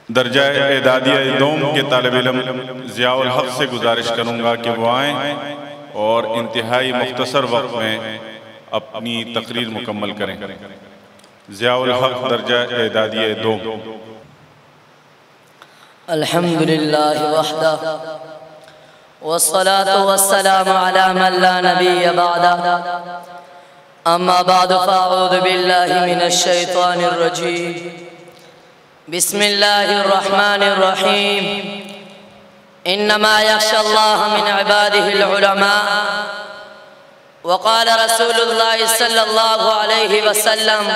درجہ اعدادیہ دوم کے طالب علم ضیاء الحق سے گزارش کروں گا کہ وہ آئیں اور انتہائی مختصر وقت میں اپنی تقریر مکمل کریں۔ ضیاء الحق درجہ اعدادیہ دوم۔ الحمدللہ وحدہ والصلاة والسلام على من لا نبی بعدہ اما بعد فاعوذ باللہ من الشیطان الرجیم بسم اللہ الرحمن الرحیم انما یخشى اللہ من عباده العلماء وقال رسول اللہ صلی اللہ علیہ وسلم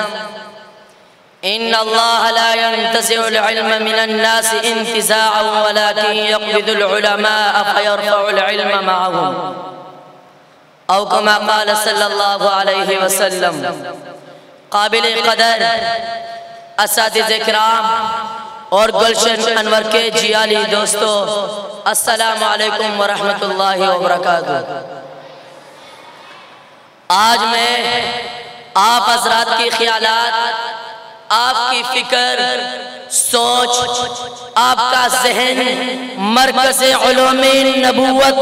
ان اللہ لا ينتزع العلم من الناس انتزاعا ولكن يقبض العلماء فيرفع العلم معهم او كما قال صلی اللہ علیہ وسلم۔ قابل قدر اساتذہ کرام اور گلشن انور کے جیالی دوستو، السلام علیکم ورحمۃ اللہ وبرکاتہ۔ آج میں آپ حضرات کی خیالات، آپ کی فکر، سوچ، آپ کا ذہن مرکز علوم نبوت،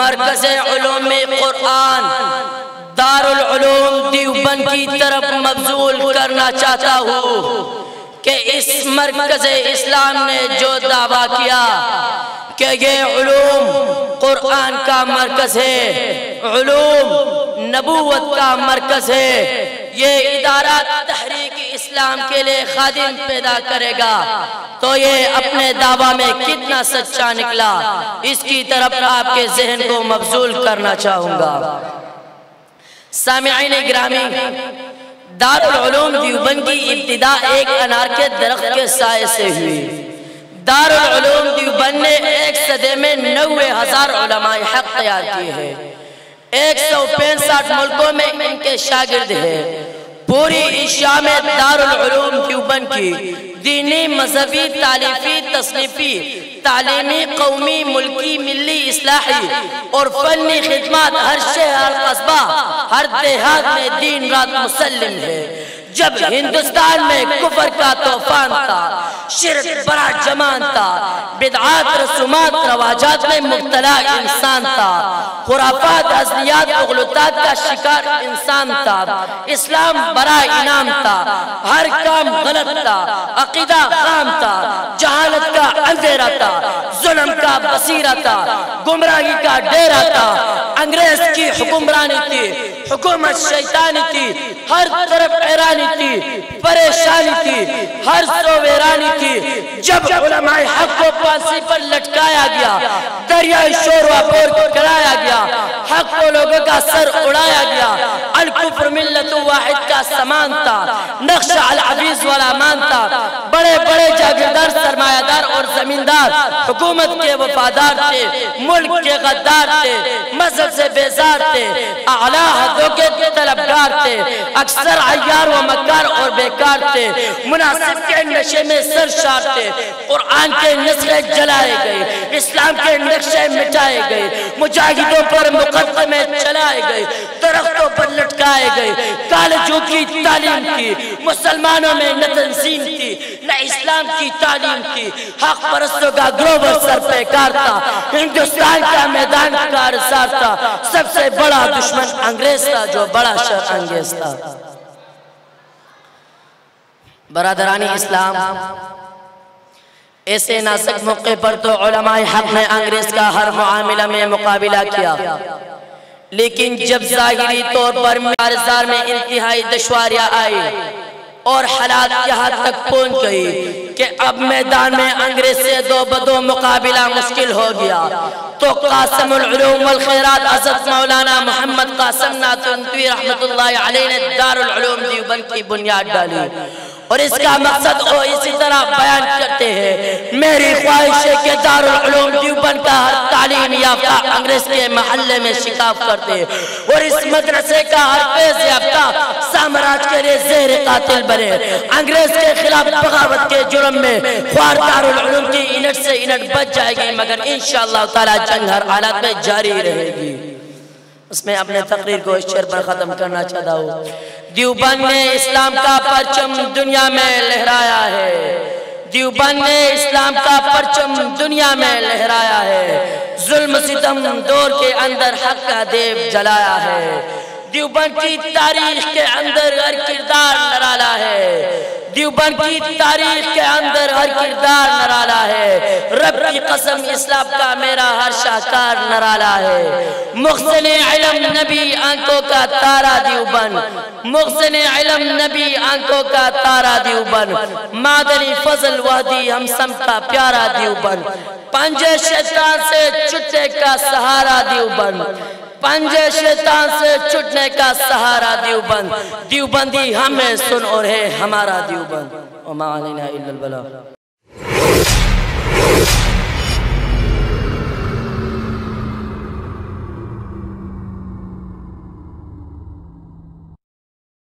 مرکز علوم قرآن دارالعلوم دیوبند کی طرف مبذول کرنا چاہتا ہوں کہ اس مرکز اسلام نے جو دعویٰ کیا کہ یہ علوم قرآن کا مرکز ہے، علوم نبوت کا مرکز ہے، یہ ادارہ تحریک اسلام کے لیے خادم پیدا کرے گا، تو یہ اپنے دعویٰ میں کتنا سچا نکلا، اس کی طرف آپ کے ذہن کو مبذول کرنا چاہوں گا۔ سامعین گرامی، دارالعلوم دیوبند کی ابتدا ایک انار کے درخت کے سائے سے ہوئی۔ دارالعلوم دیوبند نے ایک صدے میں 90,000 علماء حق تیار کیے ہیں، 165 ملکوں میں ان کے شاگرد ہیں۔ پوری ایشیا میں دارالعلوم دیوبند کی دینی، مذہبی، تالیفی، تصنیفی، تعلیمی، قومی، ملکی، ملی، اصلاحی اور فنی خدمات ہر شہر، ہر قصبہ، ہر دیہات میں دن رات مسلم ہے۔ جب ہندوستان میں کفر کا طوفان تھا، شرک بڑا جمان تھا، بدعات، رسومات، رواجات میں مبتلا انسان تھا، خرافات، ازلیات، اغلوطات کا شکار انسان تھا، اسلام بڑا انعام تھا، ہر کام غلط تھا، عقیدہ خام تھا، جہالت کا اندھیرا تھا، ظلم کا بصیرہ تھا، گمراہی کا ڈیرا تھا، انگریز کی حکمرانی تھی، حکومت شیطانی تھی، ہر طرف ایرانی تھی، پریشانی تھی، ہر سو ویرانی تھی۔ جب علماء حق کو پھانسی پر لٹکایا گیا، دریائے شور و پور کرایا گیا، حق کو لوگوں کا سر اڑایا گیا، الکفر ملت واحد کا سامان تھا، نقش العزیز والا مان تھا، بڑے بڑے جاگیردار، سرمایہ دار اور زمیندار حکومت کے وفادار تھے، ملک کے غدار تھے، مذہب سے بیزار تھے، اعلیٰ حدوں کے طلبگار تھے، اکثر عیار و مکار اور بیکار تھے، مناسب کے نشے میں سرشار تھے، قرآن کے نسخے جلائے گئے، اسلام کے نقشے مٹائے گئے، مجاہدوں پر مقدمے چلائے گئے، درختوں پر لٹکائے گئے، کالجوں کی تعلیم کی، مسلمانوں میں نہ تنظیم تھی، نہ اسلام کی تعلیم تھی، حق پرستوں کا گروہ سر پہ کار تھا، ہندوستان کا میدان کارسار تھا، سب سے بڑا دشمن انگریز تھا جو بڑا شر انگیز تھا۔ برادرانی اسلام، ایسے نازک موقع پر تو علماء حق نے انگریز کا ہر معاملہ میں مقابلہ کیا، لیکن جب ظاہری طور پر کارزار میں انتہائی دشواریاں آئی اور حالات یہاں تک پہنچ گئی کہ اب میدان میں انگریز سے دو بدو مقابلہ مشکل ہو گیا، تو قاسم العلوم والخیرات حضرت مولانا محمد قاسم ناتھوی رحمت اللہ علیہ نے دارالعلوم دیوبند کی بنیاد ڈالی، اور اس کا مقصد وہ اسی طرح بیان کرتے ہیں۔ میری خواہش ہے کہ دارالعلوم دیوبند کا ہر تعلیم یافتہ انگریز کے محلے میں شکاف کرتے، اور اس مدرسے کا ہر فیض یافتہ سامراج کے لیے زہر قاتل بنے۔ انگریز کے خلاف بغاوت کے جرم میں خوار دارالعلوم کی اینٹ سے اینٹ بچ جائے گی، مگر انشاءاللہ تعالی جنگ ہر حالات میں جاری رہے گی۔ اس میں اپنے تقریر کو اس شعر پر ختم کرنا چاہتا ہوں۔ دیوبند نے اسلام کا پرچم دنیا میں لہرایا ہے، دیوبند نے اسلام کا پرچم دنیا میں لہرایا ہے، ظلم ستم دور کے اندر حق کا دیو جلایا ہے۔ دیوبند کی تاریخ کے اندر ہر کردار نرالا ہے، دیوبند کی تاریخ کے اندر ہر کردار نرالا ہے، رب کی قسم اسلام کا میرا ہر شاہکار نرالا ہے۔ محسن علم نبی آنکھوں کا تارا دیوبند، محسن علم نبی آنکھوں کا تارا دیوبند، معدنی فضل وحدی ہم سب کا پیارا دیوبند، پنجے شیطان سے چھٹنے کا سہارا دیوبند، پنجے شیطان سے چھٹنے کا سہارا دیوبند، دیوبندی ہمیں سن اور ہے ہمارا دیوبند، وما علینا الا البلاغ۔